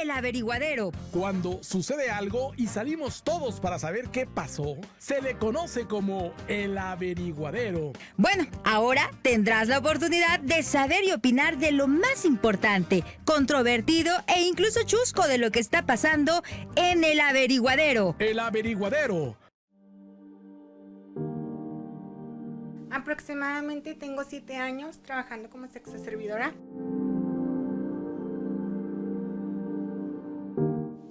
El Averiguadero. Cuando sucede algo y salimos todos para saber qué pasó, se le conoce como el averiguadero. Bueno, ahora tendrás la oportunidad de saber y opinar de lo más importante, controvertido e incluso chusco de lo que está pasando en el Averiguadero. El averiguadero. Aproximadamente tengo 7 años trabajando como sexoservidora.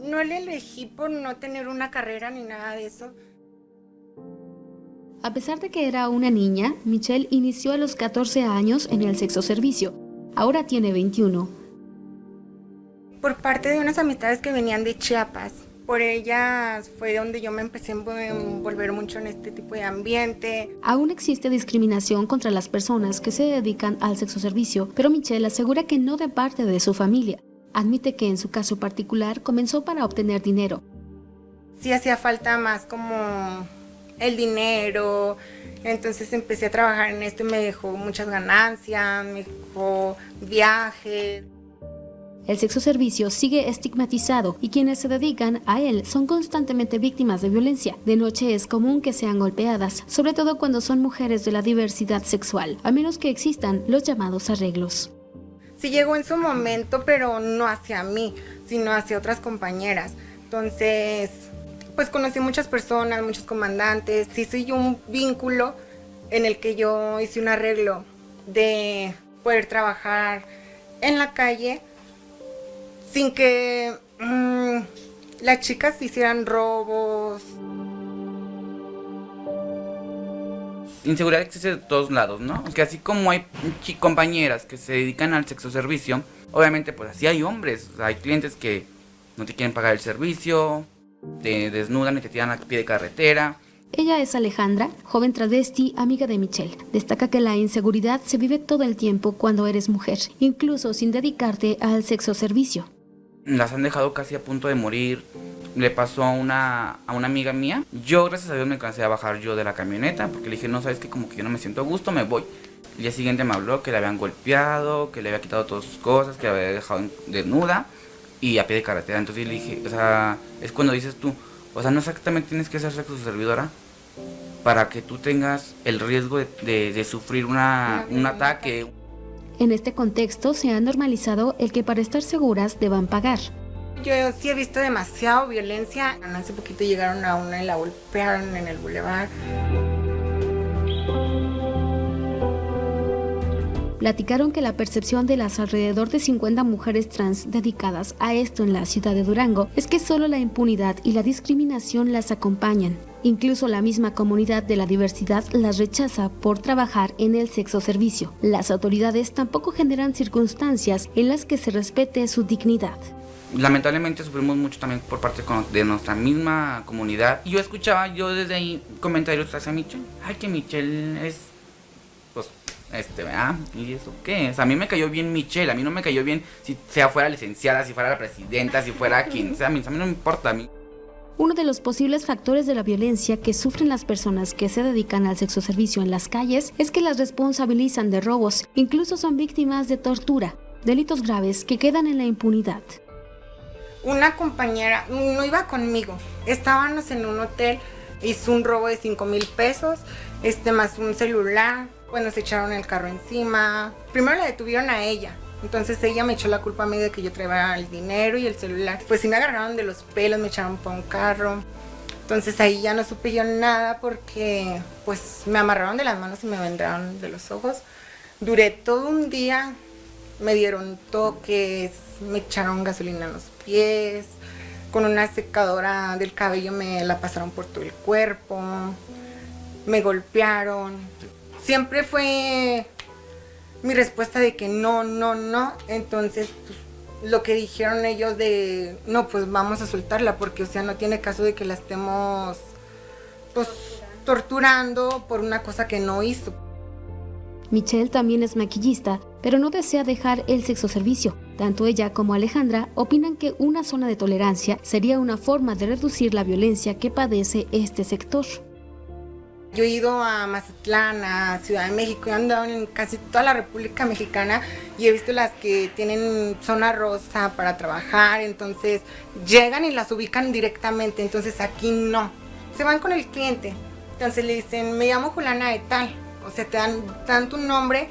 No le elegí por no tener una carrera ni nada de eso. A pesar de que era una niña, Michelle inició a los 14 años en el sexoservicio. Ahora tiene 21. Por parte de unas amistades que venían de Chiapas. Por ellas fue donde yo me empecé a envolver mucho en este tipo de ambiente. Aún existe discriminación contra las personas que se dedican al sexoservicio, pero Michelle asegura que no de parte de su familia. Admite que en su caso particular comenzó para obtener dinero. Sí hacía falta más como el dinero, entonces empecé a trabajar en esto y me dejó muchas ganancias, me dejó viajes. El sexoservicio sigue estigmatizado y quienes se dedican a él son constantemente víctimas de violencia. De noche es común que sean golpeadas, sobre todo cuando son mujeres de la diversidad sexual, a menos que existan los llamados arreglos. Sí llegó en su momento, pero no hacia mí, sino hacia otras compañeras. Entonces, pues conocí muchas personas, muchos comandantes. Sí soy un vínculo en el que yo hice un arreglo de poder trabajar en la calle sin que las chicas hicieran robos. Inseguridad existe de todos lados, ¿no? Que así como hay compañeras que se dedican al sexoservicio, obviamente pues así hay hombres, o sea, hay clientes que no te quieren pagar el servicio, te desnudan y te tiran a pie de carretera. Ella es Alejandra, joven travesti, amiga de Michelle. Destaca que la inseguridad se vive todo el tiempo cuando eres mujer, incluso sin dedicarte al sexoservicio. Las han dejado casi a punto de morir. Le pasó a una amiga mía. Yo, gracias a Dios, me cansé a bajar yo de la camioneta porque le dije, no, sabes que como que yo no me siento a gusto, me voy. El día siguiente me habló que le habían golpeado, que le había quitado todas sus cosas, que la había dejado desnuda y a pie de carretera. Entonces le dije, o sea, es cuando dices tú, o sea, no exactamente tienes que ser sexoservidora para que tú tengas el riesgo de sufrir un ataque. En este contexto se ha normalizado el que para estar seguras deban pagar. Yo sí he visto demasiado violencia. Hace poquito llegaron a una y la golpearon en el bulevar. Platicaron que la percepción de las alrededor de 50 mujeres trans dedicadas a esto en la ciudad de Durango es que solo la impunidad y la discriminación las acompañan. Incluso la misma comunidad de la diversidad las rechaza por trabajar en el sexoservicio. Las autoridades tampoco generan circunstancias en las que se respete su dignidad. Lamentablemente sufrimos mucho también por parte de nuestra misma comunidad. Y yo escuchaba desde ahí comentarios hacia Michelle. Ay, que Michelle es, pues, ¿verdad? ¿Y eso qué? O sea, a mí me cayó bien Michelle. A mí no me cayó bien si fuera licenciada, si fuera la presidenta, si fuera quien sea. A mí no me importa a mí. Uno de los posibles factores de la violencia que sufren las personas que se dedican al sexoservicio en las calles es que las responsabilizan de robos. Incluso son víctimas de tortura, delitos graves que quedan en la impunidad. Una compañera no iba conmigo, estábamos en un hotel, hizo un robo de 5,000 pesos, más un celular, bueno, se echaron el carro encima. Primero la detuvieron a ella, entonces ella me echó la culpa a mí de que yo traía el dinero y el celular. Pues sí me agarraron de los pelos, me echaron por un carro. Entonces ahí ya no supe yo nada porque pues me amarraron de las manos y me vendaron de los ojos. Duré todo un día, me dieron toques, me echaron gasolina en los pies, con una secadora del cabello me la pasaron por todo el cuerpo, me golpearon. Siempre fue mi respuesta de que no. Entonces pues, lo que dijeron ellos de no, pues vamos a soltarla porque o sea no tiene caso de que la estemos pues torturando por una cosa que no hizo. Michelle también es maquillista, pero no desea dejar el sexoservicio. Tanto ella como Alejandra opinan que una zona de tolerancia sería una forma de reducir la violencia que padece este sector. Yo he ido a Mazatlán, a Ciudad de México, he andado en casi toda la República Mexicana y he visto las que tienen zona rosa para trabajar, entonces llegan y las ubican directamente, entonces aquí no. Se van con el cliente, entonces le dicen, me llamo Juliana de tal, o sea, te dan tu nombre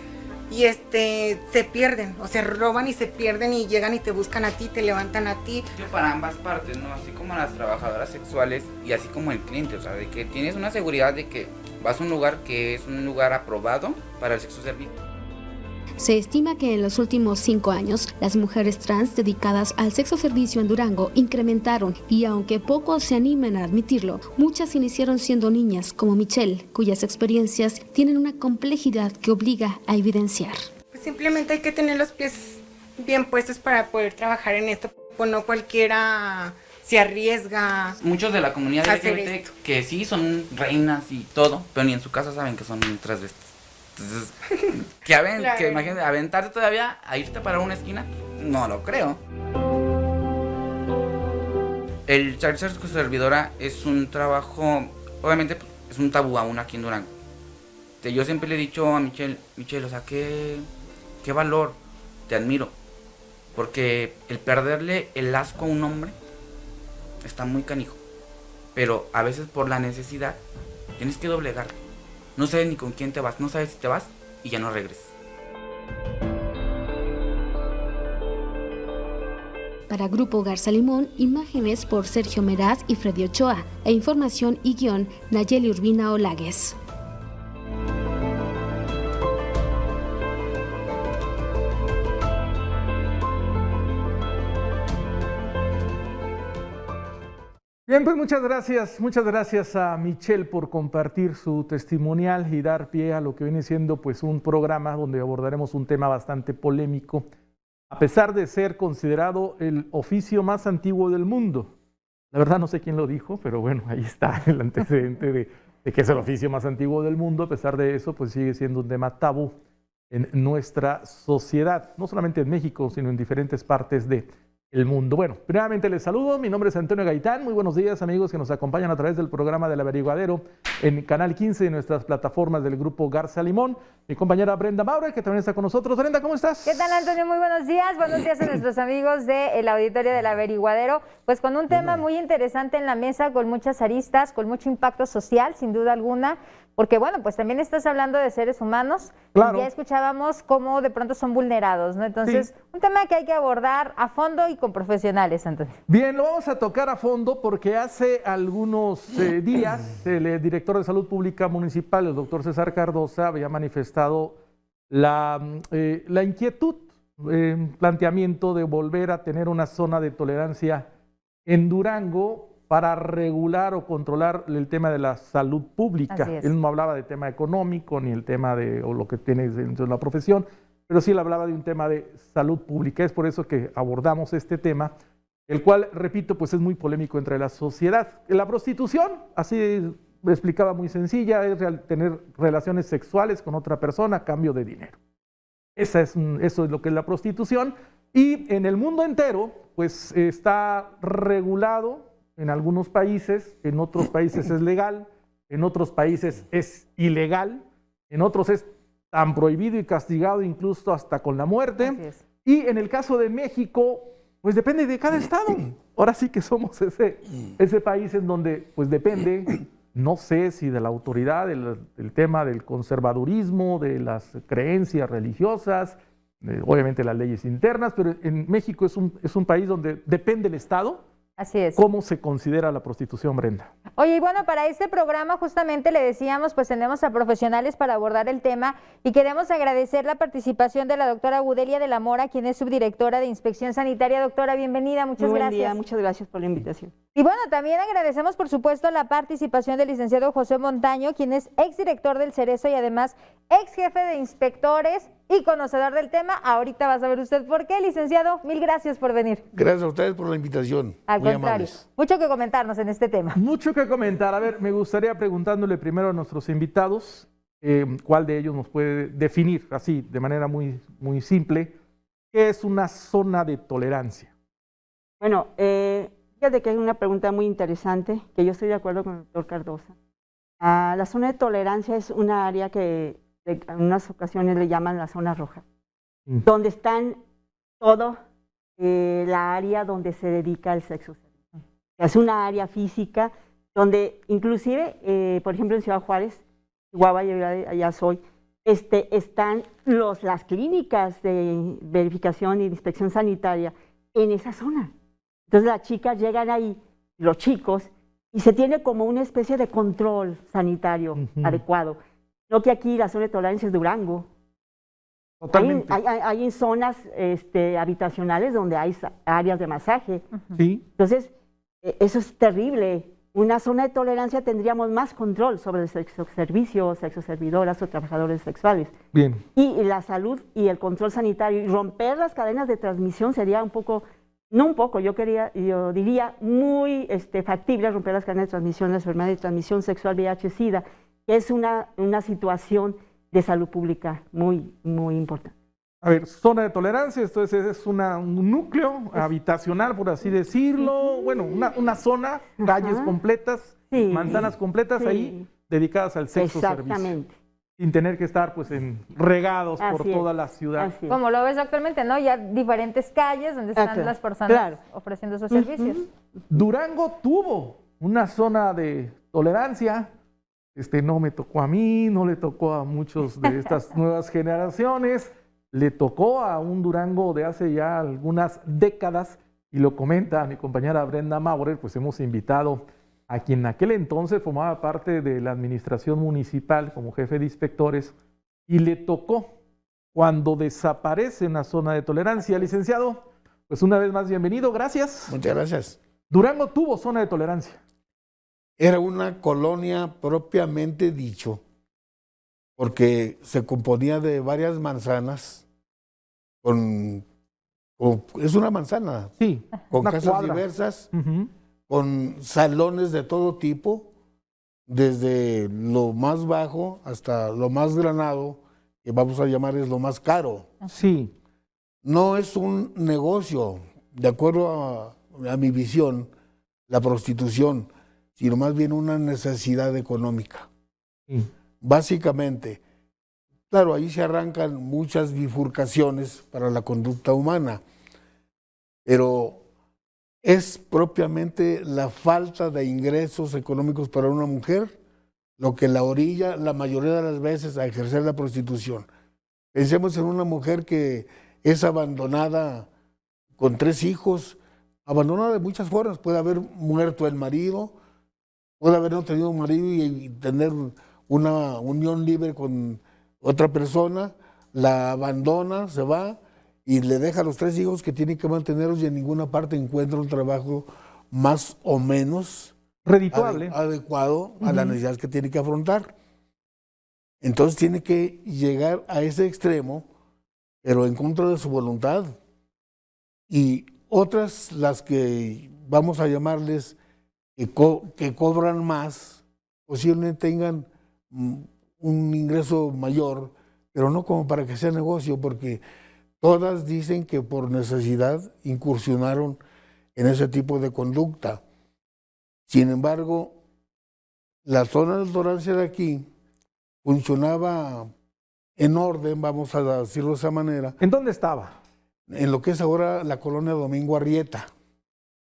y se pierden, o sea, roban y se pierden y llegan y te buscan a ti, te levantan a ti. Que para ambas partes, ¿no? Así como las trabajadoras sexuales y así como el cliente, o sea, de que tienes una seguridad de que vas a un lugar que es un lugar aprobado para el sexo servicio. Se estima que en los últimos 5 años, las mujeres trans dedicadas al sexo servicio en Durango incrementaron y aunque pocos se animan a admitirlo, muchas iniciaron siendo niñas como Michelle, cuyas experiencias tienen una complejidad que obliga a evidenciar. Pues simplemente hay que tener los pies bien puestos para poder trabajar en esto, pues no cualquiera se arriesga. Muchos de la comunidad hacer LGBT esto. que sí son reinas y todo, pero ni en su casa saben que son transvestis. Entonces, Claro. que imagínate, aventarte todavía a irte para una esquina, no lo creo. El ser servidora es un trabajo, obviamente pues, es un tabú aún aquí en Durango. Yo siempre le he dicho a Michelle, o sea, qué valor, te admiro. Porque el perderle el asco a un hombre está muy canijo. Pero a veces por la necesidad tienes que doblegar. No sabes ni con quién te vas, no sabes si te vas y ya no regresas. Para Grupo Garza Limón, imágenes por Sergio Meraz y Freddy Ochoa, e información y guión Nayeli Urbina Olagues. Bien, pues muchas gracias a Michelle por compartir su testimonial y dar pie a lo que viene siendo pues un programa donde abordaremos un tema bastante polémico, a pesar de ser considerado el oficio más antiguo del mundo. La verdad no sé quién lo dijo, pero bueno, ahí está el antecedente de que es el oficio más antiguo del mundo. A pesar de eso, pues sigue siendo un tema tabú en nuestra sociedad, no solamente en México, sino en diferentes partes del mundo. Bueno, primeramente les saludo, mi nombre es Antonio Gaitán, muy buenos días amigos que nos acompañan a través del programa del Averiguadero en Canal 15 y nuestras plataformas del Grupo Garza Limón. Mi compañera Brenda Maurer, que también está con nosotros. Brenda, ¿cómo estás? ¿Qué tal, Antonio? Muy buenos días a nuestros amigos del auditorio del Averiguadero, pues con un tema muy interesante en la mesa, con muchas aristas, con mucho impacto social, sin duda alguna, porque bueno, pues también estás hablando de seres humanos, Claro. y ya escuchábamos cómo de pronto son vulnerados, ¿no? Entonces, Sí. Un tema que hay que abordar a fondo y con profesionales, Antonio. Bien, lo vamos a tocar a fondo porque hace algunos días el director de Salud Pública Municipal, el doctor César Cardosa, había manifestado la inquietud, planteamiento de volver a tener una zona de tolerancia en Durango para regular o controlar el tema de la salud pública. Así es. Él no hablaba de tema económico ni el tema de o lo que tiene dentro de la profesión, pero sí él hablaba de un tema de salud pública. Es por eso que abordamos este tema, el cual, repito, pues es muy polémico entre la sociedad. La prostitución, así lo explicaba muy sencilla, es tener relaciones sexuales con otra persona a cambio de dinero. Eso es lo que es la prostitución. Y en el mundo entero, pues está regulado en algunos países, en otros países es legal, en otros países es ilegal, en otros es tan prohibido y castigado incluso hasta con la muerte. Así es. Y en el caso de México, pues depende de cada estado. Ahora sí que somos ese país en donde pues depende, no sé si de la autoridad, del tema del conservadurismo, de las creencias religiosas, obviamente las leyes internas, pero en México es un país donde depende el estado. Así es. ¿Cómo se considera la prostitución, Brenda? Oye, y bueno, para este programa justamente le decíamos, pues tenemos a profesionales para abordar el tema y queremos agradecer la participación de la doctora Gudelia de la Mora, quien es subdirectora de Inspección Sanitaria. Doctora, bienvenida, muchas Muy buen gracias. día, muchas gracias por la invitación. Y bueno, también agradecemos, por supuesto, la participación del licenciado José Montaño, quien es exdirector del Cerezo y además ex jefe de inspectores y conocedor del tema. Ahorita va a saber usted por qué, licenciado. Mil gracias por venir. Gracias a ustedes por la invitación. Al Muy contrario, amables. mucho que comentarnos en este tema. Mucho que comentar. A ver, me gustaría preguntándole primero a nuestros invitados, cuál de ellos nos puede definir, así, de manera muy, muy simple, qué es una zona de tolerancia. Bueno, fíjate que es una pregunta muy interesante, que yo estoy de acuerdo con el doctor Cardosa. La zona de tolerancia es una área que en unas ocasiones le llaman la zona roja, donde están todo la área donde se dedica al sexo servicio. Es una área física donde inclusive, por ejemplo, en Ciudad Juárez, Chihuahua, allá soy, están las clínicas de verificación y de inspección sanitaria en esa zona. Entonces las chicas llegan ahí, los chicos, y se tiene como una especie de control sanitario adecuado. No que aquí la zona de tolerancia es Durango. Totalmente. Hay zonas habitacionales donde hay áreas de masaje. Sí. Entonces, eso es terrible. Una zona de tolerancia tendríamos más control sobre el sexo servicio, sexoservidoras o trabajadores sexuales. Bien. Y la salud y el control sanitario y romper las cadenas de transmisión sería un poco, no un poco, yo diría muy factible romper las cadenas de transmisión, la enfermedad de transmisión sexual VIH-Sida, que es una situación de salud pública muy, muy importante. A ver, zona de tolerancia, entonces es un núcleo habitacional, por así decirlo, bueno, una zona, calles completas, sí, manzanas completas sí, ahí dedicadas al sexo servicio. Exactamente. Sin tener que estar pues regados por Así toda es, la ciudad. así es. Como lo ves actualmente, ¿no? Ya diferentes calles donde están claro, las personas claro. ofreciendo esos servicios. Durango tuvo una zona de tolerancia. No me tocó a mí, no le tocó a muchos de estas nuevas generaciones. Le tocó a un Durango de hace ya algunas décadas, y lo comenta mi compañera Brenda Maurer, pues hemos invitado a quien en aquel entonces formaba parte de la administración municipal como jefe de inspectores, y le tocó cuando desaparece una zona de tolerancia. Licenciado, pues una vez más bienvenido, gracias. Muchas gracias. Durango tuvo zona de tolerancia. Era una colonia propiamente dicho, porque se componía de varias manzanas, es una manzana, Sí, con una casas cuadra. diversas, Ujú. con salones de todo tipo, desde lo más bajo hasta lo más granado, que vamos a llamar es lo más caro. Sí, No es un negocio, de acuerdo a mi visión, la prostitución, sino más bien una necesidad económica. sí. Básicamente, claro, ahí se arrancan muchas bifurcaciones para la conducta humana, pero es propiamente la falta de ingresos económicos para una mujer lo que la orilla la mayoría de las veces a ejercer la prostitución. Pensemos en una mujer que es abandonada con 3 hijos, abandonada de muchas formas. Puede haber muerto el marido, puede haber no tenido un marido y tener una unión libre con otra persona, la abandona, se va y le deja a los 3 hijos que tiene que mantenerlos, y en ninguna parte encuentra un trabajo más o menos Redituable. adecuado a la necesidad que tiene que afrontar. Entonces tiene que llegar a ese extremo, pero en contra de su voluntad. Y otras, las que vamos a llamarles que cobran más, posiblemente tengan un ingreso mayor, pero no como para que sea negocio, porque todas dicen que por necesidad incursionaron en ese tipo de conducta. Sin embargo, la zona de tolerancia de aquí funcionaba en orden, vamos a decirlo de esa manera, ¿En dónde estaba? en lo que es ahora la colonia Domingo Arrieta,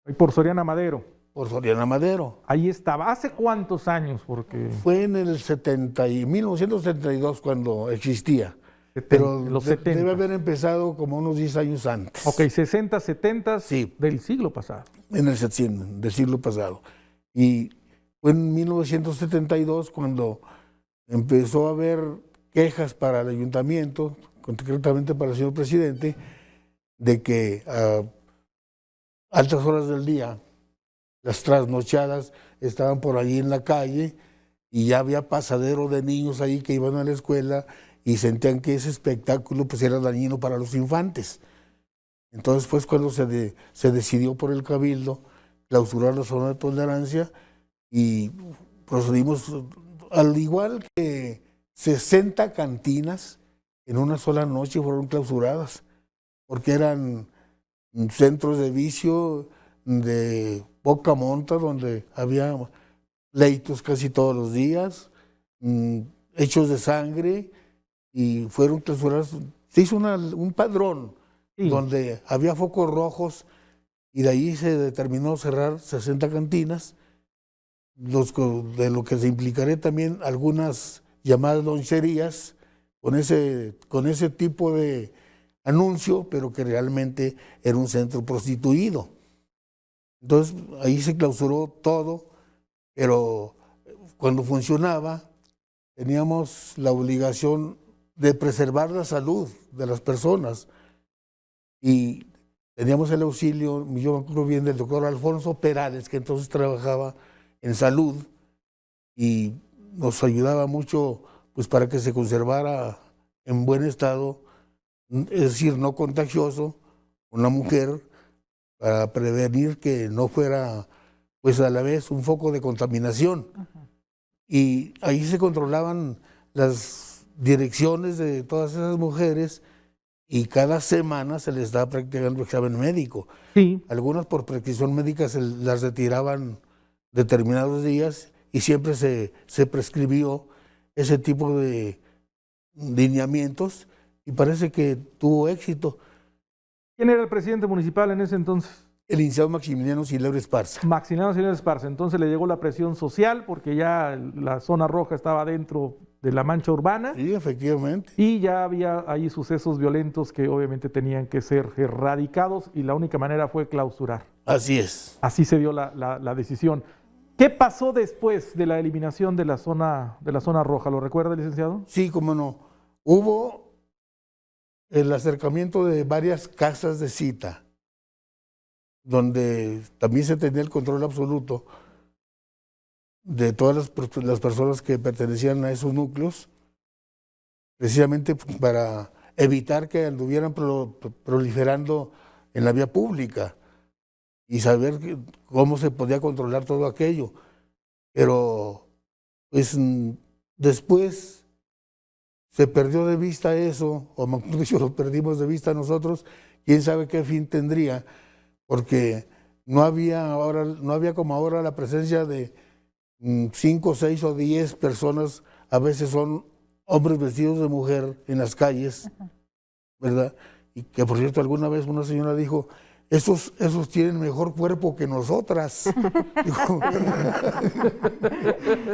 Ahí por Soriana Madero. por Soriana Madero. Ahí estaba. ¿Hace cuántos años? Porque Fue en el 1972 cuando existía, pero en los 70. debe haber empezado como unos 10 años antes. Ok, 60, 70 Sí. del siglo pasado. En el del siglo pasado. Y fue en 1972 cuando empezó a haber quejas para el ayuntamiento, concretamente para el señor presidente, de que a altas horas del día las trasnochadas estaban por allí en la calle y ya había pasadero de niños ahí que iban a la escuela y sentían que ese espectáculo pues era dañino para los infantes. Entonces pues cuando se decidió por el Cabildo clausurar la zona de tolerancia, y procedimos, al igual que 60 cantinas en una sola noche fueron clausuradas, porque eran centros de vicio de poca monta donde había pleitos casi todos los días, hechos de sangre, y fueron clausurados. Se hizo un padrón donde había focos rojos, y de ahí se determinó cerrar 60 cantinas, de lo que se implicaré también algunas llamadas loncherías con ese tipo de anuncio, pero que realmente era un centro prostituido. Entonces ahí se clausuró todo, pero cuando funcionaba teníamos la obligación de preservar la salud de las personas, y teníamos el auxilio, yo me acuerdo bien, del doctor Alfonso Perales, que entonces trabajaba en salud y nos ayudaba mucho, pues, para que se conservara en buen estado, es decir, no contagioso, una mujer, para prevenir que no fuera, pues, a la vez un foco de contaminación. Y ahí se controlaban las direcciones de todas esas mujeres, y cada semana se les estaba practicando examen médico. Sí. Algunas por prescripción médica se las retiraban determinados días, y siempre se prescribió ese tipo de lineamientos, y parece que tuvo éxito. ¿Quién era el presidente municipal en ese entonces? El licenciado Maximiliano Silerio Esparza. Maximiliano Silerio Esparza. Entonces le llegó la presión social porque ya la zona roja estaba dentro de la mancha urbana. Sí, efectivamente. Y ya había ahí sucesos violentos que obviamente tenían que ser erradicados, y la única manera fue clausurar. Así es. Así se dio la decisión. ¿Qué pasó después de la eliminación de la zona roja? ¿Lo recuerda, licenciado? Sí, cómo no. Hubo el acercamiento de varias casas de cita, donde también se tenía el control absoluto de todas las personas que pertenecían a esos núcleos, precisamente para evitar que anduvieran proliferando en la vía pública, y saber cómo se podía controlar todo aquello. Pero pues después se perdió de vista eso, o mejor dicho, lo perdimos de vista nosotros. Quién sabe qué fin tendría, porque no había como ahora la presencia de 5, 6 o 10 personas, a veces son hombres vestidos de mujer en las calles, ¿verdad? Y que, por cierto, alguna vez una señora dijo: esos tienen mejor cuerpo que nosotras.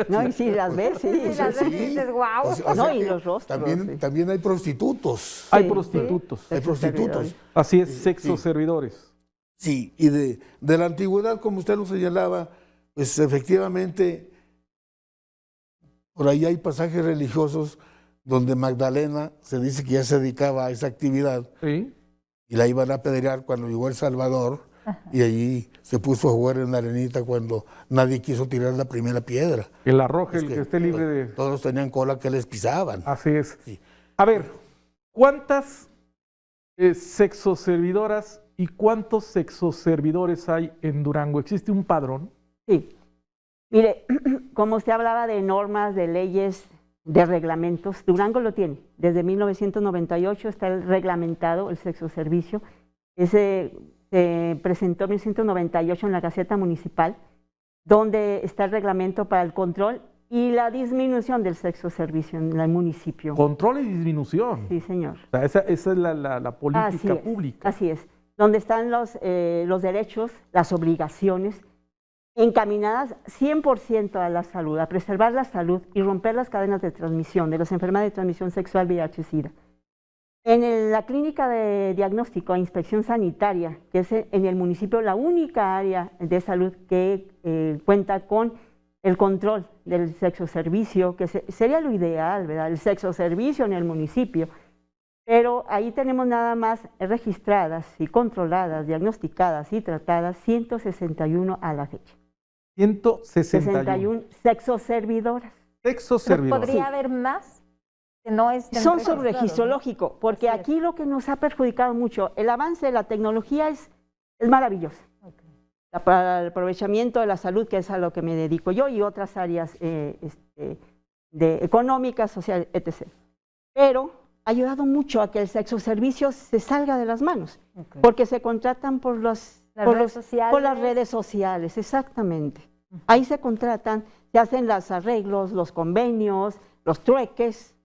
No, y si las ves, sí. Y las ves y dices, guau. O sea, No, y los rostros. También hay prostitutos. Hay prostitutos. Hay prostitutos. Así es, sexos servidores. Sí, y de la antigüedad, como usted lo señalaba, pues efectivamente, por ahí hay pasajes religiosos donde Magdalena se dice que ya se dedicaba a esa actividad. Sí. Y la iban a apedrear cuando llegó El Salvador, y allí se puso a jugar en la arenita cuando nadie quiso tirar la primera piedra. El arroje, el que esté libre de... Todos tenían cola que les pisaban. Así es. Sí. A ver, ¿cuántas sexoservidoras y cuántos sexoservidores hay en Durango? ¿Existe un padrón? Sí. Mire, como usted hablaba de normas, de leyes, de reglamentos, Durango lo tiene. Desde 1998 está reglamentado el sexoservicio. Ese se presentó en 1998 en la Gaceta Municipal, donde está el reglamento para el control y la disminución del sexoservicio en el municipio. Control y disminución. Sí, señor. O sea, esa es la política pública. Así es. Donde están los derechos, las obligaciones, encaminadas 100% a la salud, a preservar la salud y romper las cadenas de transmisión de las enfermedades de transmisión sexual, VIH-Sida. En la clínica de diagnóstico e inspección sanitaria, que es en el municipio la única área de salud que cuenta con el control del sexoservicio, que sería lo ideal, ¿verdad? El sexoservicio en el municipio. Pero ahí tenemos nada más registradas y controladas, diagnosticadas y tratadas 161 a la fecha. 161 sexoservidoras. Sexoservidoras. ¿Podría haber más? Que no estén Son registrados, subregistro ¿no? lógico, porque Así es. aquí lo que nos ha perjudicado mucho, el avance de la tecnología es maravilloso. Para el aprovechamiento de la salud, que es a lo que me dedico yo, y otras áreas económicas, sociales, etc. Pero ha ayudado mucho a que el sexoservicio se salga de las manos, porque se contratan por las redes sociales, exactamente. Ahí se contratan, se hacen los arreglos, los convenios, los trueques,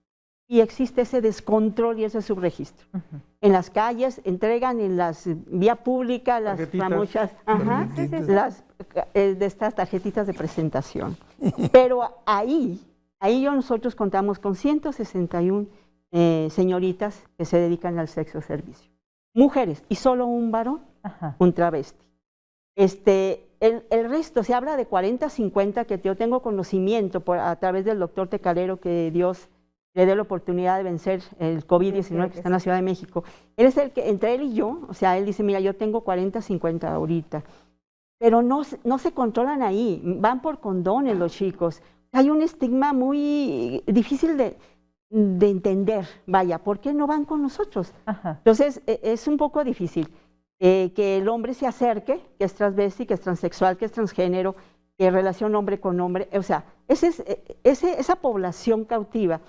y existe ese descontrol y ese subregistro. En las calles entregan en las vía pública las famosas de estas tarjetitas de presentación. Pero ahí nosotros contamos con 161 señoritas que se dedican al sexo servicio. Mujeres, y solo un varón, un travesti. El resto, se habla de 40, 50, que yo tengo conocimiento a través del doctor Tecalero, que Dios le dé la oportunidad de vencer el COVID-19 que está en la Ciudad de México. Él es el que, entre él y yo, o sea, él dice, mira, yo tengo 40, 50 ahorita, pero no se controlan ahí, van por condones los chicos. Hay un estigma muy difícil de entender, vaya, ¿por qué no van con nosotros? Entonces, es un poco difícil que el hombre se acerque, que es transvesti, que es transexual, que es transgénero, que relaciona hombre con hombre, o sea, esa población cautiva.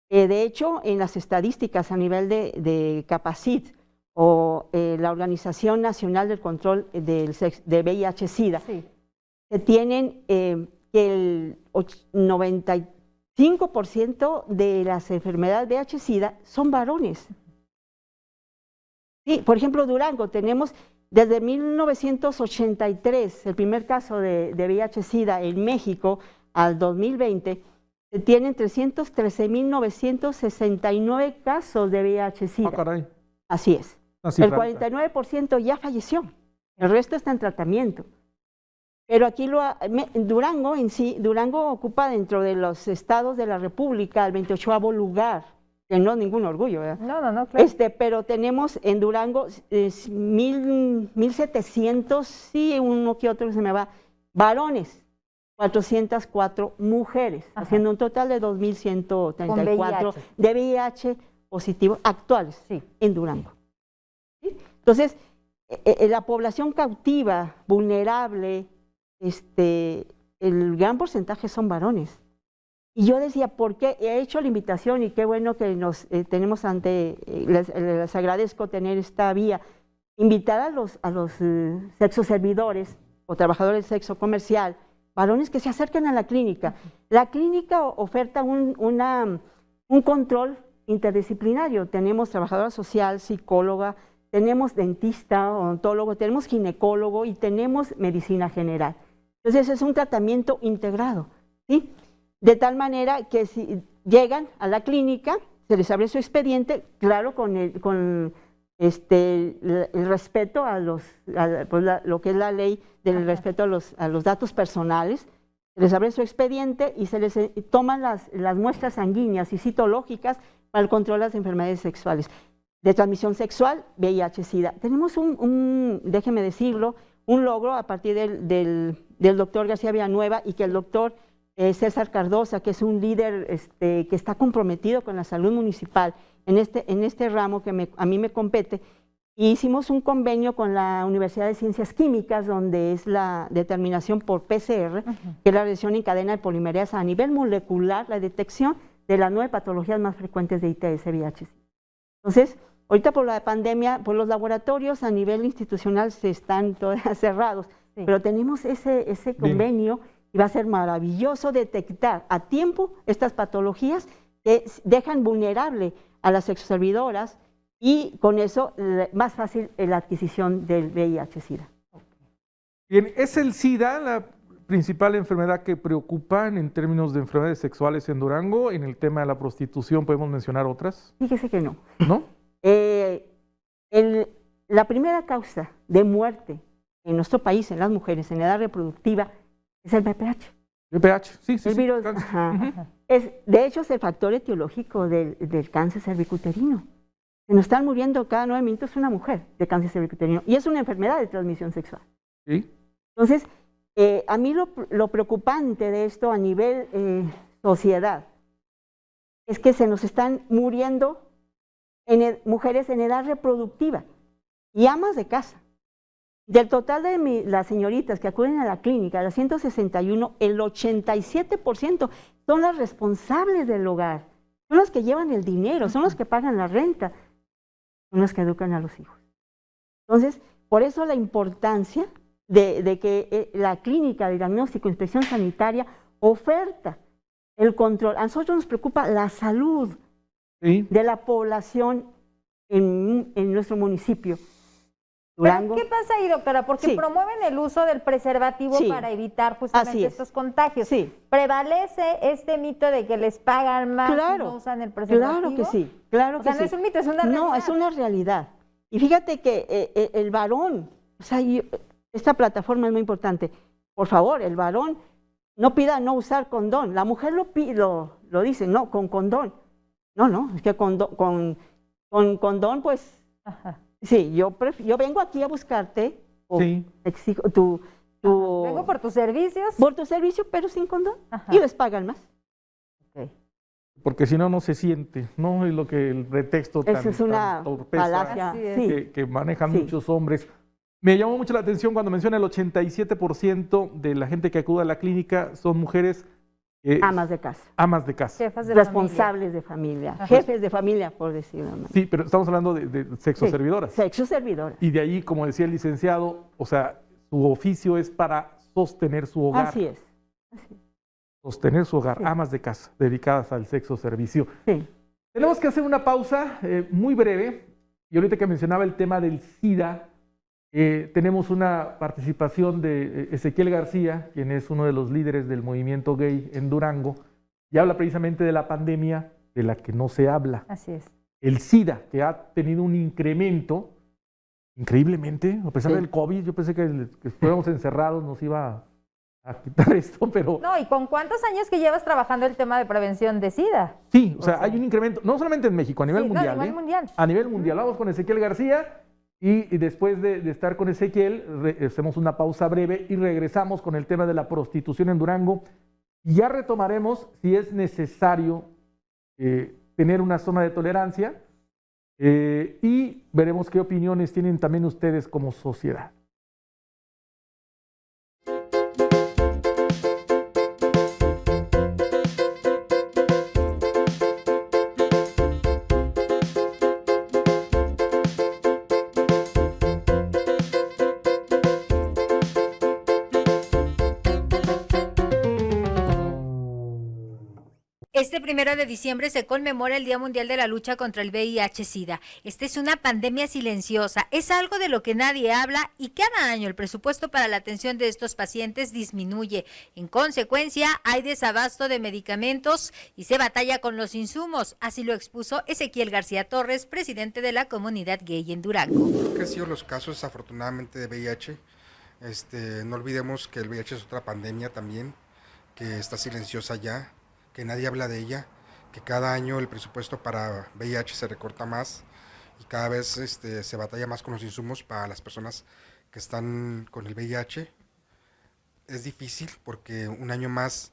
De hecho, en las estadísticas a nivel de Capacit o la Organización Nacional del Control de VIH-Sida, se tienen que el 95% de las enfermedades VIH-Sida son varones. Sí, por ejemplo, Durango, tenemos desde 1983, el primer caso de VIH-Sida en México, al 2020, se tienen 313.969 casos de VIH-Sida. Caray. Así es. El 49% ya falleció, el resto está en tratamiento. Pero aquí Durango en sí, Durango ocupa dentro de los estados de la República el 28º lugar, que no es ningún orgullo, ¿verdad? No, claro. Pero tenemos en Durango 1.700, sí, uno que otro se me va, varones. 404 mujeres, haciendo un total de 2.134 de VIH positivo actuales en Durango. ¿Sí? Entonces, la población cautiva, vulnerable, el gran porcentaje son varones. Y yo decía, ¿por qué? He hecho la invitación y qué bueno que nos tenemos les agradezco tener esta vía, invitar a los sexoservidores o trabajadores del sexo comercial, varones que se acerquen a la clínica. La clínica oferta un control interdisciplinario. Tenemos trabajadora social, psicóloga, tenemos dentista, odontólogo, tenemos ginecólogo y tenemos medicina general. Entonces es un tratamiento integrado, ¿sí? De tal manera que si llegan a la clínica, se les abre su expediente, claro, con el respeto a lo que es la ley del respeto a los datos personales, se les abre su expediente y se les toman las muestras sanguíneas y citológicas para el control de las enfermedades sexuales. De transmisión sexual, VIH-Sida. Tenemos déjeme decirlo, un logro a partir del doctor García Villanueva y que el doctor César Cardosa, que es un líder que está comprometido con la salud municipal en este ramo que a mí me compete, y hicimos un convenio con la Universidad de Ciencias Químicas, donde es la determinación por PCR, que es la reacción en cadena de polimerasa a nivel molecular, la detección de las 9 patologías más frecuentes de ITS VIH. Entonces, ahorita por la pandemia, por los laboratorios a nivel institucional se están todavía cerrados, pero tenemos ese convenio y va a ser maravilloso detectar a tiempo estas patologías que dejan vulnerable a las sexoservidoras y con eso más fácil la adquisición del VIH-Sida. Bien, ¿es el SIDA la principal enfermedad que preocupa en términos de enfermedades sexuales en Durango? En el tema de la prostitución, ¿podemos mencionar otras? Fíjese que no. ¿No? La primera causa de muerte en nuestro país, en las mujeres, en edad reproductiva, es el VPH. VPH, sí. El virus, de hecho, es el factor etiológico del cáncer cervicuterino. Se nos están muriendo cada 9 minutos una mujer de cáncer cervicuterino y es una enfermedad de transmisión sexual. Sí. Entonces, a mí lo preocupante de esto a nivel sociedad es que se nos están muriendo mujeres en edad reproductiva y amas de casa. Del total de las señoritas que acuden a la clínica, las 161, el 87% son las responsables del hogar, son las que llevan el dinero, son las que pagan la renta, son las que educan a los hijos. Entonces, por eso la importancia de que la clínica de diagnóstico e inspección sanitaria oferta el control. A nosotros nos preocupa la salud de la población en nuestro municipio. Durango. ¿Pero qué pasa ahí, doctora? Porque promueven el uso del preservativo para evitar justamente estos contagios. ¿Prevalece este mito de que les pagan más si no usan el preservativo? Claro que sí, claro que sí. No es un mito, es una realidad. No, es una realidad. Y fíjate que el varón, o sea, esta plataforma es muy importante. Por favor, el varón no pida no usar condón. La mujer lo dice, no, con condón. No, es que con condón, pues... Ajá. Sí, yo vengo aquí a buscarte, exijo vengo por tus servicios. Por tu servicio, pero sin condón. Y les pagan más. Okay. Porque si no, no se siente, ¿no? Es lo que el pretexto tan torpeza que manejan muchos hombres. Me llamó mucho la atención cuando menciona el 87% de la gente que acude a la clínica son mujeres... amas de casa. Amas de casa. Jefas de responsables de familia. Jefes de familia, por decirlo. Sí, pero estamos hablando de sexoservidoras. Sexoservidoras. Y de ahí, como decía el licenciado, o sea, su oficio es para sostener su hogar. Así es. Sostener su hogar. Amas de casa, dedicadas al sexo servicio. Sí. Tenemos que hacer una pausa muy breve. Y ahorita que mencionaba el tema del SIDA, tenemos una participación de Ezequiel García, quien es uno de los líderes del movimiento gay en Durango, y habla precisamente de la pandemia de la que no se habla. Así es. El SIDA, que ha tenido un incremento, increíblemente, a pesar del COVID. Yo pensé que estuviéramos encerrados nos iba a quitar esto, pero... No, ¿y con cuántos años que llevas trabajando el tema de prevención de SIDA? Sí, o sea, hay un incremento, no solamente en México, a nivel mundial. No, a nivel mundial. A nivel mundial. Vamos con Ezequiel García. Y después de estar con Ezequiel, hacemos una pausa breve y regresamos con el tema de la prostitución en Durango. Y ya retomaremos si es necesario tener una zona de tolerancia y veremos qué opiniones tienen también ustedes como sociedad. Este 1 de diciembre se conmemora el Día Mundial de la Lucha contra el VIH-Sida. Esta es una pandemia silenciosa, es algo de lo que nadie habla y cada año el presupuesto para la atención de estos pacientes disminuye. En consecuencia, hay desabasto de medicamentos y se batalla con los insumos. Así lo expuso Ezequiel García Torres, presidente de la comunidad gay en Durango. Han crecido los casos, desafortunadamente, de VIH. No olvidemos que el VIH es otra pandemia también, que está silenciosa ya, que nadie habla de ella, que cada año el presupuesto para VIH se recorta más y cada vez se batalla más con los insumos para las personas que están con el VIH. Es difícil porque un año más,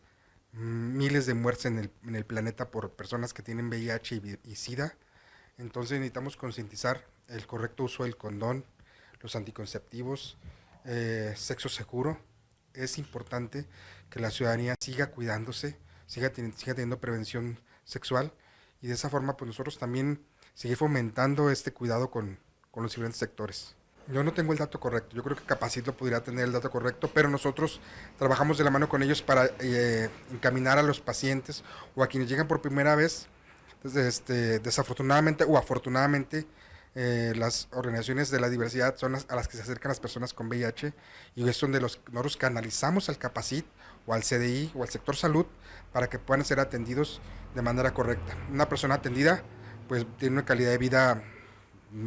miles de muertes en el planeta por personas que tienen VIH y SIDA. Entonces necesitamos concientizar el correcto uso del condón, los anticonceptivos, sexo seguro. Es importante que la ciudadanía siga cuidándose, siga teniendo prevención sexual y de esa forma pues nosotros también seguir fomentando este cuidado con los diferentes sectores. Yo no tengo el dato correcto, yo creo que Capacit lo pudiera tener el dato correcto, pero nosotros trabajamos de la mano con ellos para encaminar a los pacientes o a quienes llegan por primera vez. Entonces, desafortunadamente o afortunadamente, las organizaciones de la diversidad son a las que se acercan las personas con VIH y es donde nosotros canalizamos al Capacit o al CDI o al sector salud para que puedan ser atendidos de manera correcta. Una persona atendida pues tiene una calidad de vida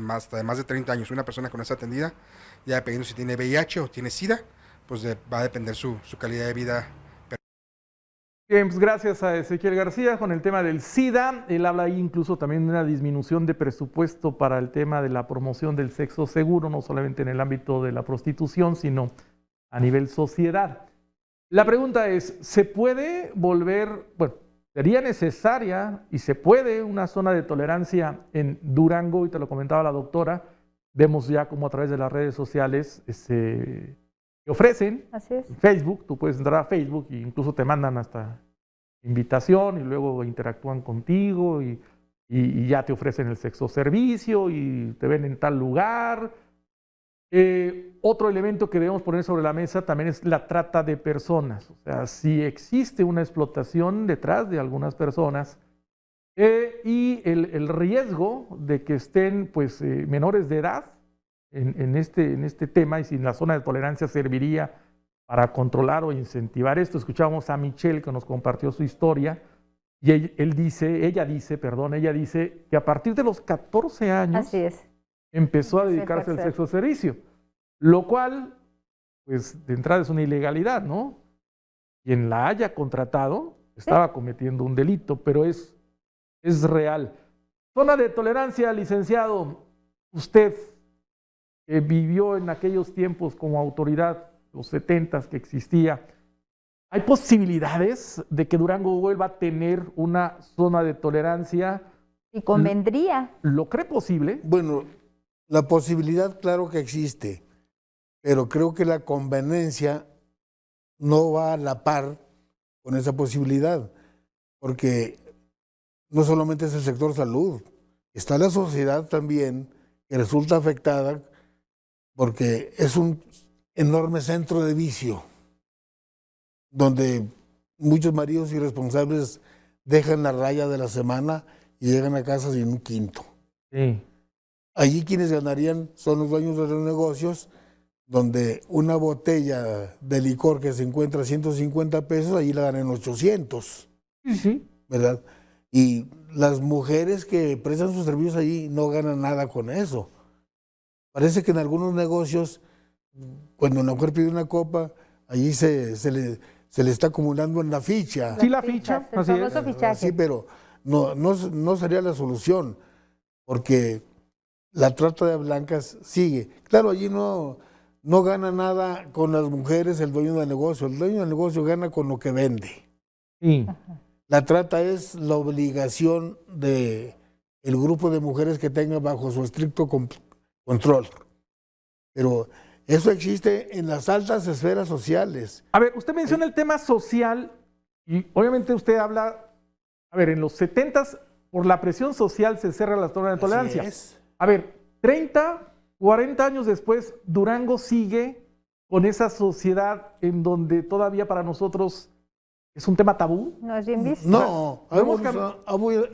hasta de más de 30 años. Una persona que no está atendida, ya dependiendo si tiene VIH o tiene SIDA, pues va a depender su calidad de vida. Bien, pues gracias a Ezequiel García con el tema del SIDA. Él habla ahí incluso también de una disminución de presupuesto para el tema de la promoción del sexo seguro, no solamente en el ámbito de la prostitución, sino a nivel sociedad. La pregunta es, ¿se puede volver, sería necesaria y se puede una zona de tolerancia en Durango? Y te lo comentaba la doctora, vemos ya como a través de las redes sociales se ofrecen. Así es. En Facebook, tú puedes entrar a Facebook e incluso te mandan hasta invitación y luego interactúan contigo y ya te ofrecen el sexo servicio y te ven en tal lugar. Otro elemento que debemos poner sobre la mesa también es la trata de personas. O sea, si existe una explotación detrás de algunas personas y el riesgo de que estén pues, menores de edad en este tema, y si la zona de tolerancia serviría para controlar o incentivar esto. Escuchábamos a Michelle que nos compartió su historia y ella dice que a partir de los 14 años Así es. empezó a dedicarse al sexo servicio, lo cual, pues de entrada es una ilegalidad, ¿no? Quien la haya contratado estaba cometiendo un delito, pero es real. Zona de tolerancia, licenciado, usted que vivió en aquellos tiempos como autoridad, los 70s que existía, ¿hay posibilidades de que Durango vuelva a tener una zona de tolerancia? Y convendría. ¿Lo cree posible? Bueno, la posibilidad claro que existe, pero creo que la conveniencia no va a la par con esa posibilidad, porque no solamente es el sector salud, está la sociedad también que resulta afectada porque es un enorme centro de vicio, donde muchos maridos irresponsables dejan la raya de la semana y llegan a casa sin un quinto. Sí. Allí quienes ganarían son los dueños de los negocios, donde una botella de licor que se encuentra a 150 pesos, allí la ganan 800. Sí. ¿Verdad? Y las mujeres que prestan sus servicios allí no ganan nada con eso. Parece que en algunos negocios, cuando una mujer pide una copa, allí se le está acumulando en la ficha. Sí, la ficha, el así es. famoso fichaje. Sí, pero no sería la solución, porque la trata de blancas sigue. Claro, allí no gana nada con las mujeres el dueño del negocio. El dueño del negocio gana con lo que vende. Sí. La trata es la obligación del grupo de mujeres que tenga bajo su estricto control. Pero eso existe en las altas esferas sociales. A ver, usted menciona el tema social y obviamente usted habla, a ver, en los 70s, por la presión social se cierra la zona de tolerancia. Así es. A ver, 30, 40 años después, Durango sigue con esa sociedad en donde todavía para nosotros es un tema tabú. No es bien visto. No, ¿No hemos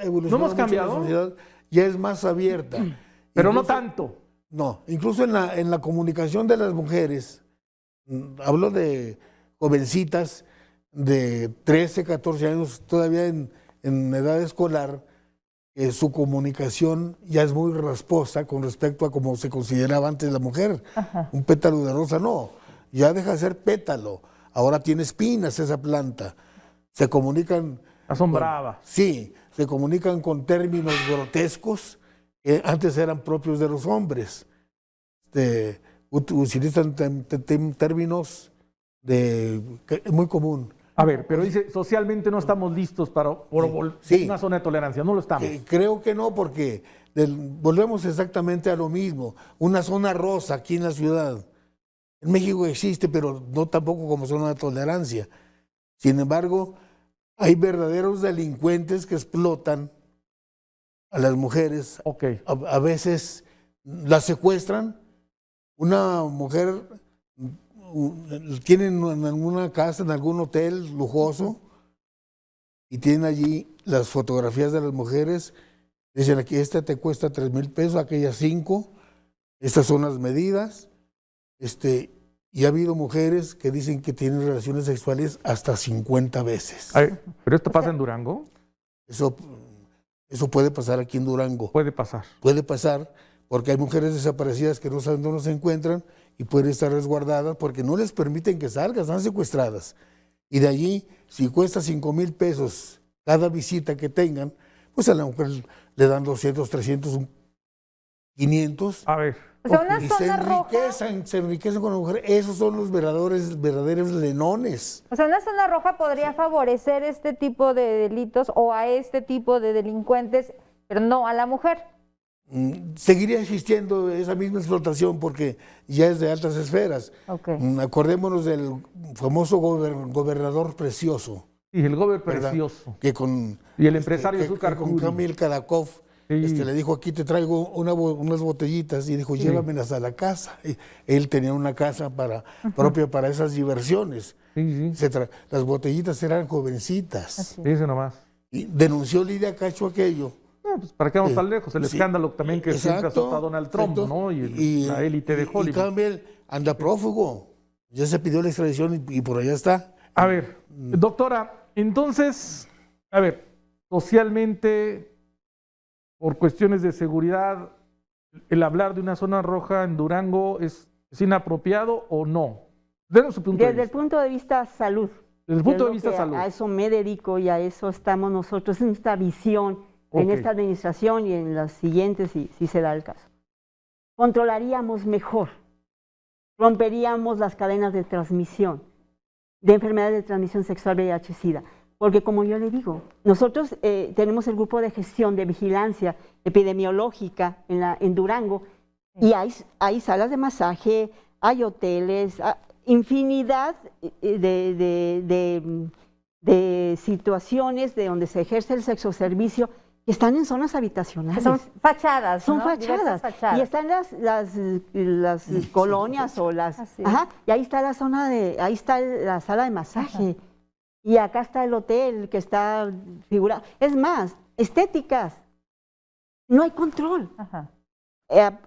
evolucionado cambiado? mucho la sociedad, ya es más abierta. Pero Incluso, no tanto. No, incluso en la comunicación de las mujeres, hablo de jovencitas de 13, 14 años, todavía en edad escolar, su comunicación ya es muy rasposa con respecto a cómo se consideraba antes la mujer. Ajá. Un pétalo de rosa, no, ya deja de ser pétalo, ahora tiene espinas esa planta. Se comunican... Asombraba. Sí, se comunican con términos grotescos que antes eran propios de los hombres. Utilizan términos muy común. A ver, pero dice, socialmente no estamos listos para una zona de tolerancia, no lo estamos. Creo que no, porque volvemos exactamente a lo mismo. Una zona rosa aquí en la ciudad. En México existe, pero no tampoco como zona de tolerancia. Sin embargo, hay verdaderos delincuentes que explotan a las mujeres. Okay. A veces las secuestran. Una mujer tienen en alguna casa, en algún hotel lujoso, y tienen allí las fotografías de las mujeres. Dicen aquí, esta te cuesta 3,000 pesos, aquella 5. Estas son las medidas. Y ha habido mujeres que dicen que tienen relaciones sexuales hasta 50 veces. Ay, ¿pero esto pasa en Durango? Eso puede pasar aquí en Durango. Puede pasar. Puede pasar porque hay mujeres desaparecidas que no saben dónde se encuentran y pueden estar resguardadas porque no les permiten que salgan, están secuestradas. Y de allí, si cuesta 5,000 pesos cada visita que tengan, pues a la mujer le dan 200, 300, 500. A ver. O sea, una Y zona se enriquecen con la mujer. Esos son los verdaderos lenones. O sea, una zona roja podría favorecer este tipo de delitos o a este tipo de delincuentes, pero no a la mujer. Seguiría existiendo esa misma explotación porque ya es de altas esferas. Okay. Acordémonos del famoso gobernador precioso. Y el gober precioso. Que con, y el empresario Zúcar con Kamil Kadakov Sí. Le dijo, aquí te traigo unas botellitas, y dijo, llévamelas a la casa. Y él tenía una casa propia para esas diversiones. Sí. Las botellitas eran jovencitas. Dice nomás. Y denunció Lidia Cacho aquello. No, pues para qué vamos tan lejos, el escándalo también que siempre azota a Donald Trump, ¿no? Y la élite de Hollywood. Y Campbell anda prófugo, ya se pidió la extradición y por allá está. A ver, doctora, entonces, a ver, socialmente, por cuestiones de seguridad, el hablar de una zona roja en Durango es inapropiado o no? Desde su punto de Desde vista. el punto de vista salud. Desde el punto de vista salud. A eso me dedico y a eso estamos nosotros, en esta visión, en esta administración y en las siguientes, si se da el caso. Controlaríamos mejor, romperíamos las cadenas de transmisión de enfermedades de transmisión sexual VIH-Sida. Porque como yo le digo, nosotros tenemos el grupo de gestión de vigilancia epidemiológica en Durango y hay salas de masaje, hay hoteles, infinidad de situaciones de donde se ejerce el sexoservicio que están en zonas habitacionales. Son fachadas, Son ¿no? fachadas. Fachadas. Y están las colonias o las... Así. Ajá, y ahí está la zona ahí está la sala de masaje. Ajá. Y acá está el hotel que está figurado. Es más, estéticas. No hay control. Ajá.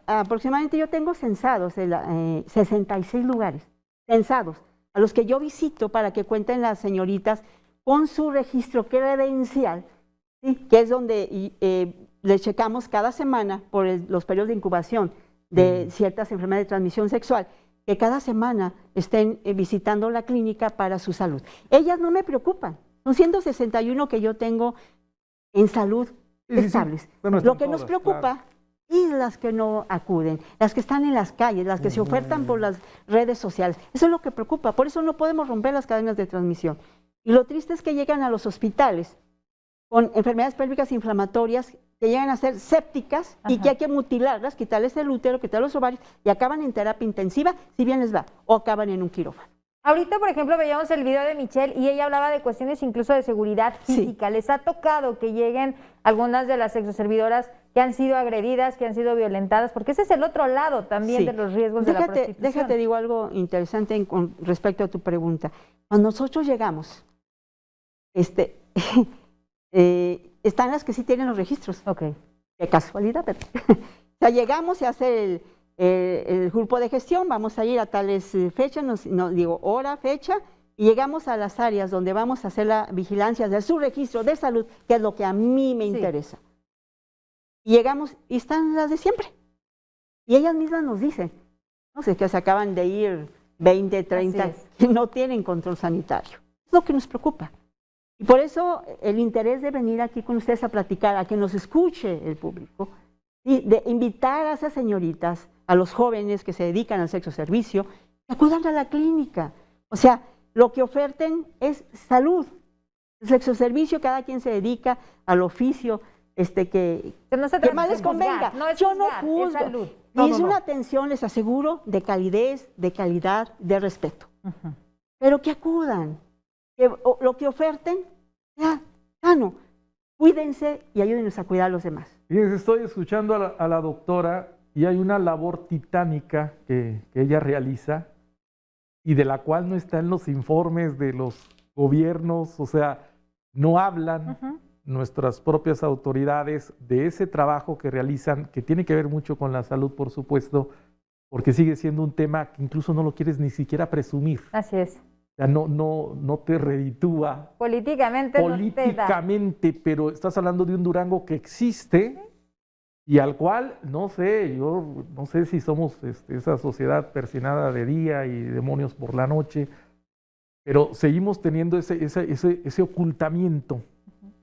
Aproximadamente yo tengo censados 66 lugares, censados, a los que yo visito para que cuenten las señoritas con su registro credencial, ¿sí? Que es donde les checamos cada semana por los periodos de incubación de ciertas enfermedades de transmisión sexual, que cada semana estén visitando la clínica para su salud. Ellas no me preocupan, son 161 que yo tengo en salud estables. Sí. Bueno, lo que nos todas, preocupa claro. y las que no acuden, las que están en las calles, las que se ofertan por las redes sociales. Eso es lo que preocupa, por eso no podemos romper las cadenas de transmisión. Y lo triste es que llegan a los hospitales con enfermedades pélvicas inflamatorias que llegan a ser sépticas y que hay que mutilarlas, quitarles el útero, quitarles los ovarios y acaban en terapia intensiva, si bien les va, o acaban en un quirófano. Ahorita, por ejemplo, veíamos el video de Michelle y ella hablaba de cuestiones incluso de seguridad física. Sí. ¿Les ha tocado que lleguen algunas de las sexoservidoras que han sido agredidas, que han sido violentadas? Porque ese es el otro lado también de los riesgos de la prostitución. Déjate, digo algo interesante con respecto a tu pregunta. Cuando nosotros llegamos, están las que sí tienen los registros. De casualidad, pero o sea, llegamos y hace el grupo de gestión, vamos a ir a tales fechas, digo hora, fecha, y llegamos a las áreas donde vamos a hacer la vigilancia de su registro de salud, que es lo que a mí me interesa. Y llegamos y están las de siempre. Y ellas mismas nos dicen, no sé, que se acaban de ir 20, 30, que no tienen control sanitario. Es lo que nos preocupa. Y por eso el interés de venir aquí con ustedes a platicar, a que nos escuche el público, y de invitar a esas señoritas, a los jóvenes que se dedican al sexoservicio, que acudan a la clínica. O sea, lo que oferten es salud. El sexoservicio, cada quien se dedica al oficio que más les convenga. Yo no juzgo. Y es una atención, les aseguro, de calidez, de calidad, de respeto. Pero que acudan. Lo que oferten, ya, sano. Cuídense y ayúdenos a cuidar a los demás. Fíjense, estoy escuchando a la doctora y hay una labor titánica que ella realiza y de la cual no está en los informes de los gobiernos, o sea, no hablan nuestras propias autoridades de ese trabajo que realizan, que tiene que ver mucho con la salud, por supuesto, porque sigue siendo un tema que incluso no lo quieres ni siquiera presumir. Así es. O sea, no te reditúa. Políticamente no te da. Pero estás hablando de un Durango que existe y al cual, no sé, yo no sé si somos esa sociedad persinada de día y demonios por la noche, pero seguimos teniendo ese ocultamiento.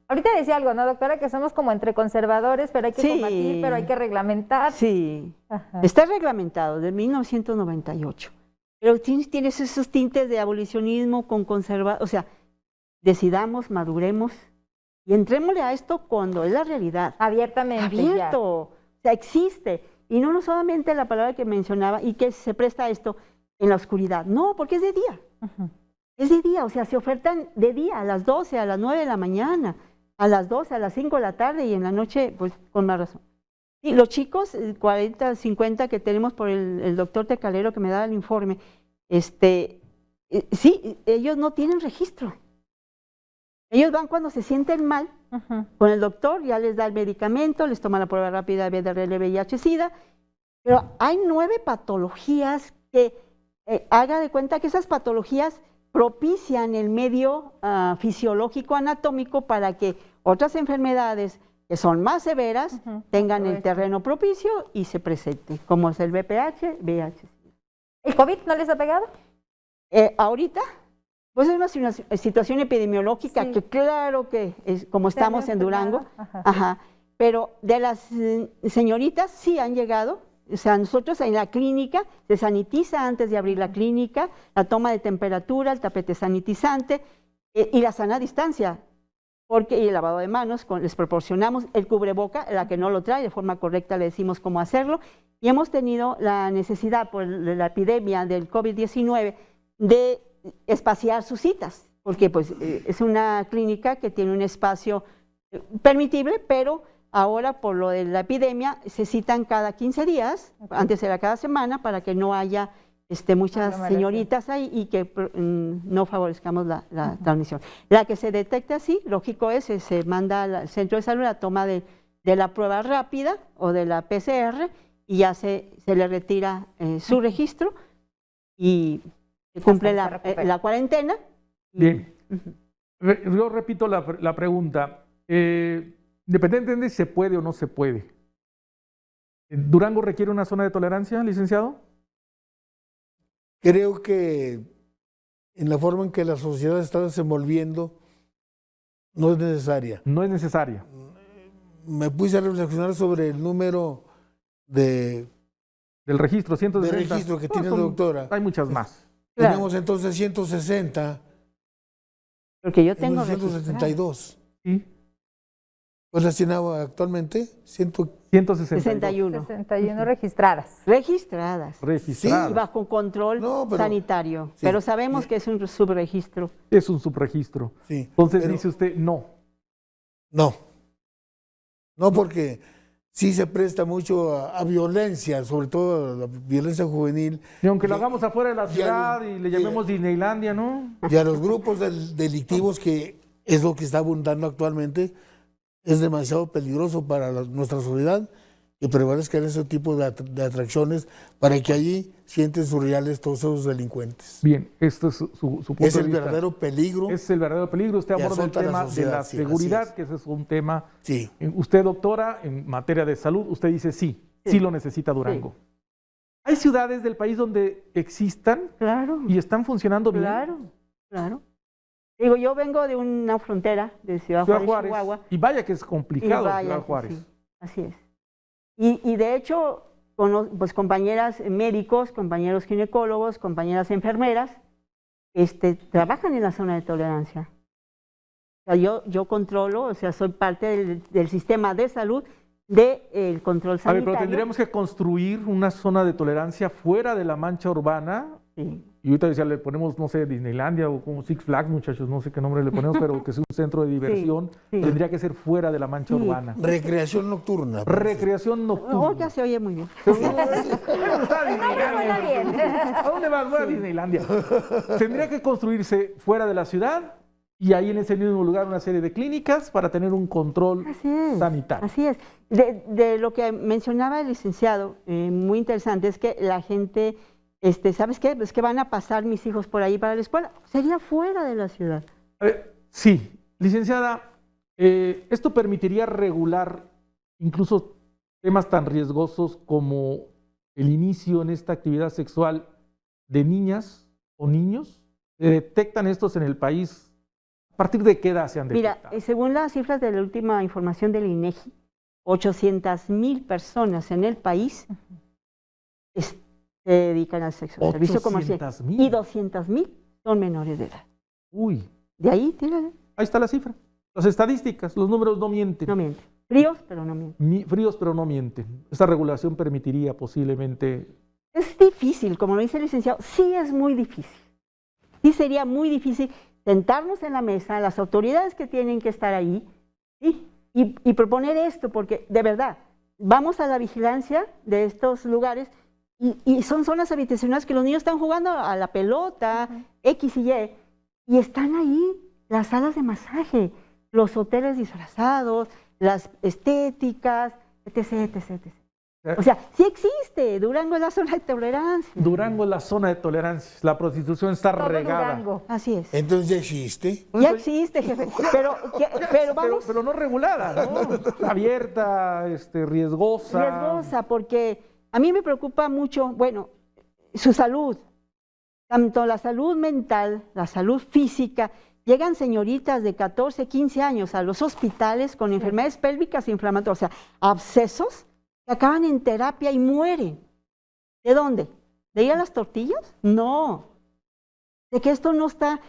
Ahorita decía algo, ¿no, doctora? Que somos como entre conservadores, pero hay que combatir, pero hay que reglamentar. Sí, está reglamentado desde 1998. Pero tienes esos tintes de abolicionismo con conservador, o sea, decidamos, maduremos y entrémosle a esto cuando es la realidad. Abiertamente. Abierto, o sea, existe. Y no solamente la palabra que mencionaba y que se presta a esto en la oscuridad, no, porque es de día. Es de día, o sea, se ofertan de día, a las 12, a las 9 de la mañana. a las 2, a las 5 de la tarde y en la noche, pues con más razón. Y los chicos, 40, 50 que tenemos por el doctor Tecalero que me da el informe, sí, ellos no tienen registro. Ellos van cuando se sienten mal con el doctor, ya les da el medicamento, les toma la prueba rápida de VDRL, VIH-Sida, pero hay 9 patologías que haga de cuenta que esas patologías propician el medio fisiológico anatómico para que otras enfermedades que son más severas tengan el terreno propicio y se presenten, como es el VPH, VIH. ¿El COVID no les ha pegado? Ahorita, pues es una situación epidemiológica que claro que es como estamos en Durango, pero de las señoritas sí han llegado. O sea, nosotros en la clínica se sanitiza antes de abrir la clínica, la toma de temperatura, el tapete sanitizante y la sana distancia, y el lavado de manos, les proporcionamos el cubreboca, la que no lo trae de forma correcta le decimos cómo hacerlo, y hemos tenido la necesidad por la epidemia del COVID-19 de espaciar sus citas, porque pues es una clínica que tiene un espacio permitible, pero ahora, por lo de la epidemia, se citan cada 15 días, antes era cada semana, para que no haya muchas señoritas ahí y que no favorezcamos la transmisión. La que se detecta así, lógico es, se manda al centro de salud la toma de la prueba rápida o de la PCR y ya se le retira su registro y se cumple la cuarentena. Bien. Yo repito la pregunta. Independientemente si se puede o no se puede. ¿Durango requiere una zona de tolerancia, licenciado? Creo que en la forma en que la sociedad está desenvolviendo no es necesaria. No es necesaria. Me puse a reflexionar sobre el número del registro, 160. De registro que tiene la doctora. Hay muchas más. Tenemos entonces 160. Porque yo tengo 172. Sí. ¿Pues las tiene actualmente? 161. 61 registradas. Registradas. Sí, y bajo control sanitario. Sí, pero sabemos que es un subregistro. Es un subregistro. Sí, entonces dice usted no. No. No, porque sí se presta mucho a violencia, sobre todo a la violencia juvenil. Y aunque lo hagamos afuera de la ciudad y le llamemos Disneylandia, ¿no? Y a los grupos delictivos, que es lo que está abundando actualmente, es demasiado peligroso para nuestra sociedad que prevalezcan ese tipo de atracciones para que allí sienten sus reales todos esos delincuentes. Bien, esto es su punto de vista. Es el verdadero peligro. Es el verdadero peligro. Usted aborda el tema de la seguridad, que ese es un tema. Sí. Usted, doctora, en materia de salud, usted dice sí lo necesita Durango. Sí. ¿Hay ciudades del país donde existan y están funcionando bien? Claro. Digo, yo vengo de una frontera de Ciudad Juárez, Chihuahua. Y vaya que es complicado Ciudad Juárez. Sí, así es. Y de hecho, pues compañeras médicos, compañeros ginecólogos, compañeras enfermeras, trabajan en la zona de tolerancia. O sea, yo controlo, o sea, soy parte del sistema de salud del control sanitario. A ver, pero tendríamos que construir una zona de tolerancia fuera de la mancha urbana. Sí. Y ahorita decía, le ponemos, no sé, Disneylandia o como Six Flags, muchachos, no sé qué nombre le ponemos, pero que sea un centro de diversión, tendría que ser fuera de la mancha urbana. Recreación nocturna. Recreación nocturna. Oh, ya se oye muy bien. ¿A dónde vas? Voy a Disneylandia. Tendría que construirse fuera de la ciudad y ahí en ese mismo lugar una serie de clínicas para tener un control sanitario. Así es. De lo que mencionaba el licenciado, muy interesante, es que la gente... ¿sabes qué? Es que van a pasar mis hijos por ahí para la escuela. Sería fuera de la ciudad. Sí, licenciada, esto permitiría regular incluso temas tan riesgosos como el inicio en esta actividad sexual de niñas o niños. ¿Se detectan estos en el país? ¿A partir de qué edad se han detectado? Mira, según las cifras de la última información del INEGI, 800,000 personas en el país se dedican al sexo, servicio comercial. Y 200,000 son menores de edad. Uy. De ahí, tírale. Ahí está la cifra. Las estadísticas, los números no mienten. No mienten. Fríos, pero no mienten. Fríos, pero no mienten. Esta regulación permitiría posiblemente... Es difícil, como lo dice el licenciado, sí es muy difícil. Sí sería muy difícil sentarnos en la mesa, las autoridades que tienen que estar ahí, ¿sí? Y proponer esto, porque de verdad, vamos a la vigilancia de estos lugares y son zonas habitacionales que los niños están jugando a la pelota, X y Y, y están ahí las salas de masaje, los hoteles disfrazados, las estéticas, etc, etc, etc. O sea, sí existe. Durango es la zona de tolerancia. Durango es la zona de tolerancia. La prostitución está Todo regada. Durango. Así es. Entonces ya existe. Ya existe, jefe. Pero vamos. Pero no regulada, ¿no? Abierta, riesgosa. Riesgosa, porque a mí me preocupa mucho, bueno, su salud. Tanto la salud mental, la salud física. Llegan señoritas de 14, 15 años a los hospitales con enfermedades pélvicas inflamatorias, o sea, abscesos, que acaban en terapia y mueren. ¿De dónde? ¿De ir a las tortillas? No. De que esto no está,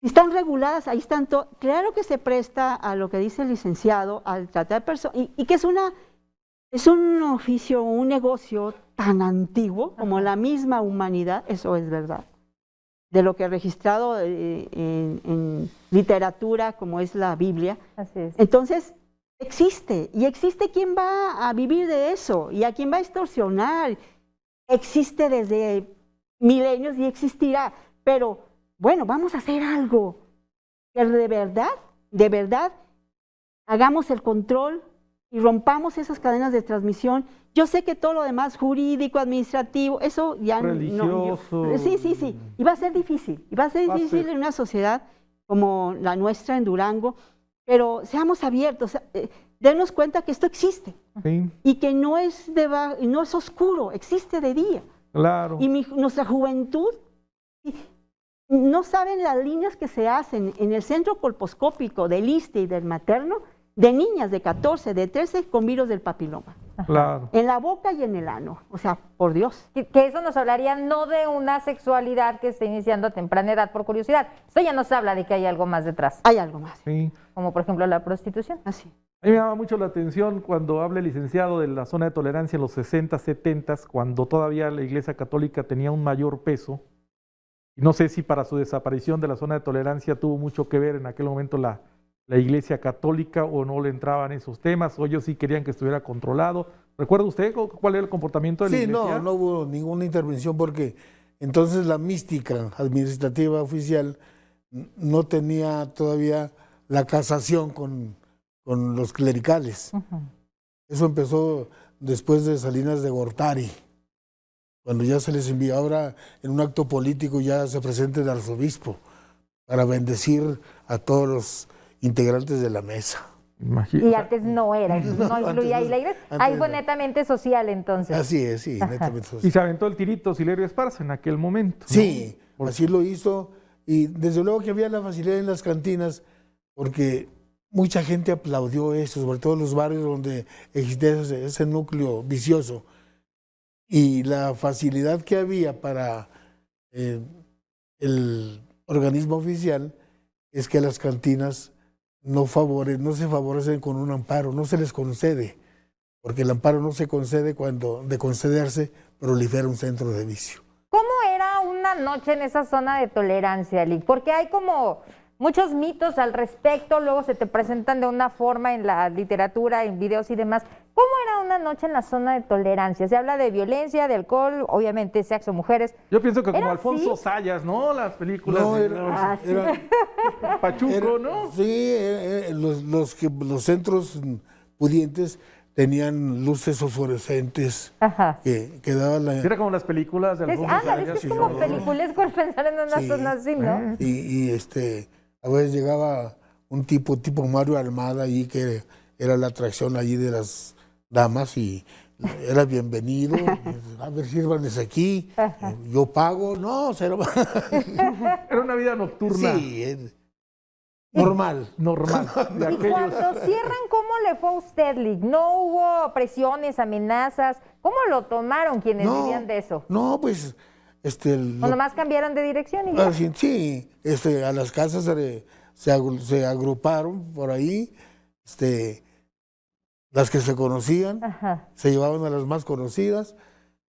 están reguladas, ahí están todo. Claro que se presta a lo que dice el licenciado, al tratar personas, y que es un oficio, un negocio tan antiguo como la misma humanidad, eso es verdad. De lo que he registrado en literatura, como es la Biblia. Así es. Entonces, existe, y existe quien va a vivir de eso, y a quien va a extorsionar. Existe desde milenios y existirá, pero bueno, vamos a hacer algo. Que de verdad, hagamos el control y rompamos esas cadenas de transmisión. Yo sé que todo lo demás, jurídico, administrativo, eso ya religioso. no. Sí. Y va a ser difícil. Y va a ser difícil en una sociedad como la nuestra en Durango. Pero seamos abiertos. Denos cuenta que esto existe. Sí. Y que no es oscuro, existe de día. Claro. Y nuestra juventud no saben las líneas que se hacen en el centro colposcópico del ISSSTE y del materno de niñas de 14, de 13 con virus del papiloma. Claro. En la boca y en el ano. O sea, por Dios. Que eso nos hablaría no de una sexualidad que esté iniciando a temprana edad por curiosidad. Esto ya nos habla de que hay algo más detrás. Hay algo más. Sí. Como por ejemplo la prostitución. Así. A mí me llama mucho la atención cuando habla el licenciado de la zona de tolerancia en los 60, 70, cuando todavía la Iglesia Católica tenía un mayor peso. Y no sé si para su desaparición de la zona de tolerancia tuvo mucho que ver en aquel momento la Iglesia Católica o no le entraban esos temas, o ellos sí querían que estuviera controlado. ¿Recuerda usted cuál era el comportamiento de la Iglesia? No hubo ninguna intervención porque entonces la mística administrativa oficial no tenía todavía la casación con los clericales. Eso empezó después de Salinas de Gortari, cuando ya se les envió. Ahora en un acto político ya se presenta el arzobispo para bendecir a todos los integrantes de la mesa. Imagínate. Y antes no era, no incluía ahí la iglesia. Ahí fue netamente social entonces. Así es, sí, netamente social. Y se aventó el tirito Silerio Esparza en aquel momento, ¿no? Sí, así lo hizo. Y desde luego que había la facilidad en las cantinas, porque mucha gente aplaudió eso, sobre todo en los barrios donde existía ese núcleo vicioso. Y la facilidad que había para el organismo oficial es que las cantinas no se favorecen con un amparo, no se les concede, porque el amparo no se concede cuando de concederse prolifera un centro de vicio. ¿Cómo era una noche en esa zona de tolerancia, Lick? Porque hay como muchos mitos al respecto, luego se te presentan de una forma en la literatura, en videos y demás. ¿Cómo era una noche en la zona de tolerancia? Se habla de violencia, de alcohol, obviamente sexo, mujeres. Yo pienso que como ¿Era Alfonso así? Sayas, ¿no? Las películas No, de era Pachuco, ¿no? Sí, los centros pudientes tenían luces fosforescentes que daban la... Era como las películas de Alfonso Sayas. Es que es como peliculesco pensar en una zona así, ¿no? Y a veces llegaba un tipo Mario Almada allí que era la atracción allí de las damas y era bienvenido. A ver, sírvanles aquí, yo pago. No, cero. Era una vida nocturna. Sí, normal. Normal. Y cuando cierran, ¿cómo le fue a usted, Lick? ¿No hubo presiones, amenazas? ¿Cómo lo tomaron quienes vivían de eso? No, pues... ¿O nomás cambiaron de dirección y ya? Sí, a las casas se agruparon por ahí, las que se conocían, se llevaban a las más conocidas,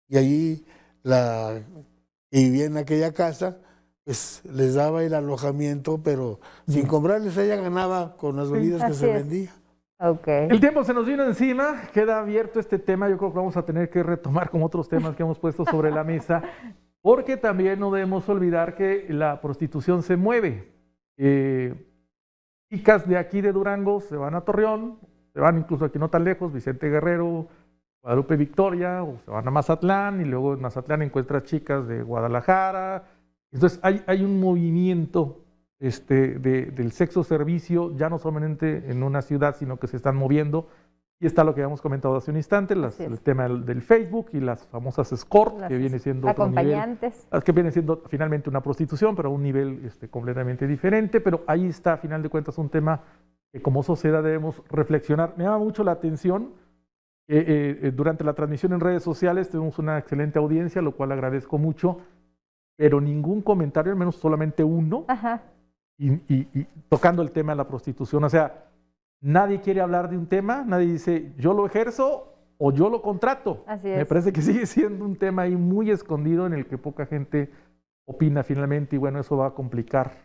y allí que vivía en aquella casa, pues les daba el alojamiento, pero sin comprarles, ella ganaba con las bebidas que se vendían. Okay. El tiempo se nos vino encima, queda abierto este tema, yo creo que vamos a tener que retomar con otros temas que hemos puesto sobre la mesa, porque también no debemos olvidar que la prostitución se mueve. Chicas de aquí de Durango se van a Torreón, se van incluso aquí no tan lejos, Vicente Guerrero, Guadalupe Victoria, o se van a Mazatlán, y luego en Mazatlán encuentras chicas de Guadalajara. Entonces hay un movimiento del sexo servicio, ya no solamente en una ciudad, sino que se están moviendo. Y está lo que habíamos comentado hace un instante, el tema del Facebook y las famosas escort, que viene siendo otro nivel, que viene siendo finalmente una prostitución, pero a un nivel completamente diferente. Pero ahí está, a final de cuentas, un tema que como sociedad debemos reflexionar. Me llama mucho la atención, durante la transmisión en redes sociales tuvimos una excelente audiencia, lo cual agradezco mucho, pero ningún comentario, al menos solamente uno, y tocando el tema de la prostitución. O sea, nadie quiere hablar de un tema, nadie dice yo lo ejerzo o yo lo contrato. Así es. Me parece que sigue siendo un tema ahí muy escondido en el que poca gente opina finalmente, y bueno, eso va a complicar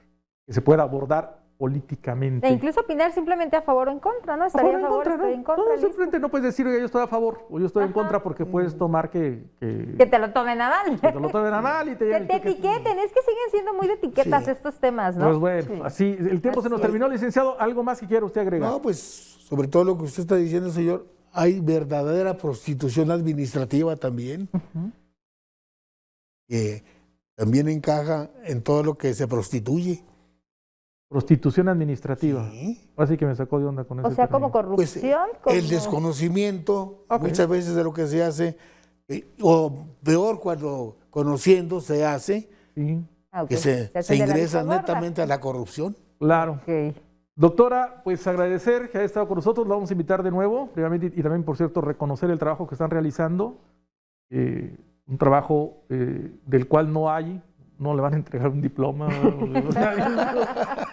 que se pueda abordar políticamente. E incluso opinar simplemente a favor o en contra, ¿no? Estaría a favor, estoy en contra. No, simplemente no puedes decir, oye, yo estoy a favor o yo estoy en contra, porque puedes tomar que te lo tomen a mal. Que te lo tomen a mal y te etiqueten. Es que siguen siendo muy de etiquetas estos temas, ¿no? Pues bueno, así, el tiempo se nos terminó, licenciado. ¿Algo más que quiera usted agregar? No, pues sobre todo lo que usted está diciendo, señor, hay verdadera prostitución administrativa también, que también encaja en todo lo que se prostituye. Prostitución administrativa. Sí. Así que me sacó de onda con eso. O sea, como corrupción. Pues, el desconocimiento, muchas veces, de lo que se hace, o peor, cuando conociendo se hace, que se ingresa netamente a la corrupción. Claro. Doctora, pues agradecer que haya estado con nosotros, la vamos a invitar de nuevo, primeramente, y también, por cierto, reconocer el trabajo que están realizando, un trabajo del cual no le van a entregar un diploma.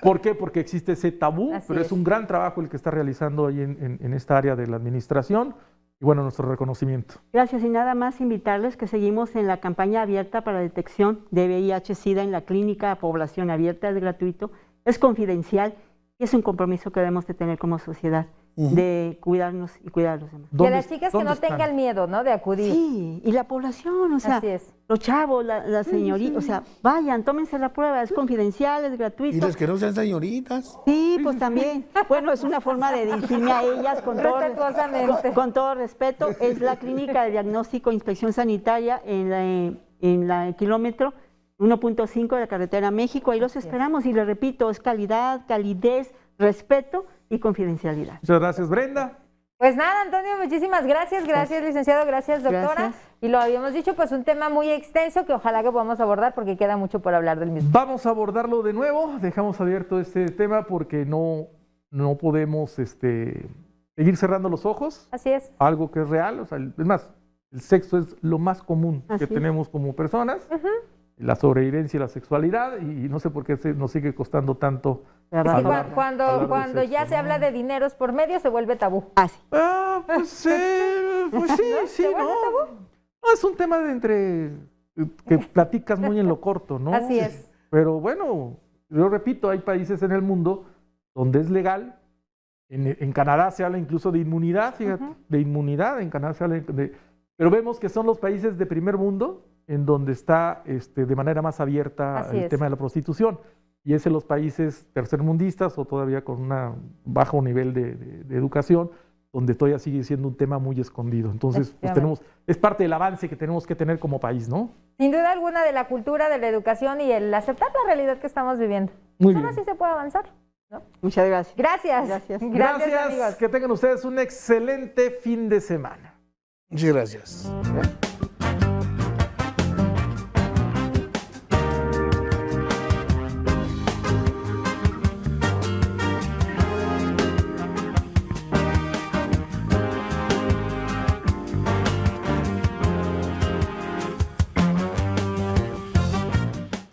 ¿Por qué? Porque existe ese tabú, pero es un gran trabajo el que está realizando ahí en esta área de la administración. Y bueno, nuestro reconocimiento. Gracias, y nada más invitarles que seguimos en la campaña abierta para la detección de VIH-Sida en la clínica a población abierta, es gratuito, es confidencial y es un compromiso que debemos de tener como sociedad, de cuidarnos y cuidar a los demás. Que las chicas que no tengan miedo, ¿no? De acudir. Sí, y la población, o sea, los chavos, la señorita, o sea, vayan, tómense la prueba, es confidencial, es gratuito. Y las que no sean señoritas. Sí, pues también. Bueno, es una forma de dirigirme a ellas con todo respeto. Es la clínica de diagnóstico e inspección sanitaria en la kilómetro 1.5 de la carretera México. Ahí los esperamos y les repito, es calidad, calidez, respeto y confidencialidad. Muchas gracias, Brenda. Pues nada, Antonio, muchísimas gracias. Gracias, licenciado. Gracias, doctora. Gracias. Y lo habíamos dicho, pues un tema muy extenso que ojalá que podamos abordar porque queda mucho por hablar del mismo. Vamos a abordarlo de nuevo. Dejamos abierto este tema porque no podemos seguir cerrando los ojos. Así es. Algo que es real. O sea, es más, el sexo es lo más común que tenemos como personas. La sobrevivencia y la sexualidad, y no sé por qué nos sigue costando tanto. Es que cuando ya se habla de dineros por medio se vuelve tabú. Pues sí, ¿no? No, es un tema que platicas muy en lo corto, ¿no? Así es. Pero bueno, yo repito, hay países en el mundo donde es legal. En Canadá se habla incluso de inmunidad, fíjate, de inmunidad. En Canadá se habla pero vemos que son los países de primer mundo en donde está de manera más abierta el tema de la prostitución. Y es en los países tercermundistas o todavía con un bajo nivel de educación, donde todavía sigue siendo un tema muy escondido. Entonces, pues es parte del avance que tenemos que tener como país, ¿no? Sin duda alguna, de la cultura, de la educación y el aceptar la realidad que estamos viviendo. Muy bien. Así se puede avanzar, ¿no? Muchas gracias. Gracias, amigos. Que tengan ustedes un excelente fin de semana. Muchas gracias.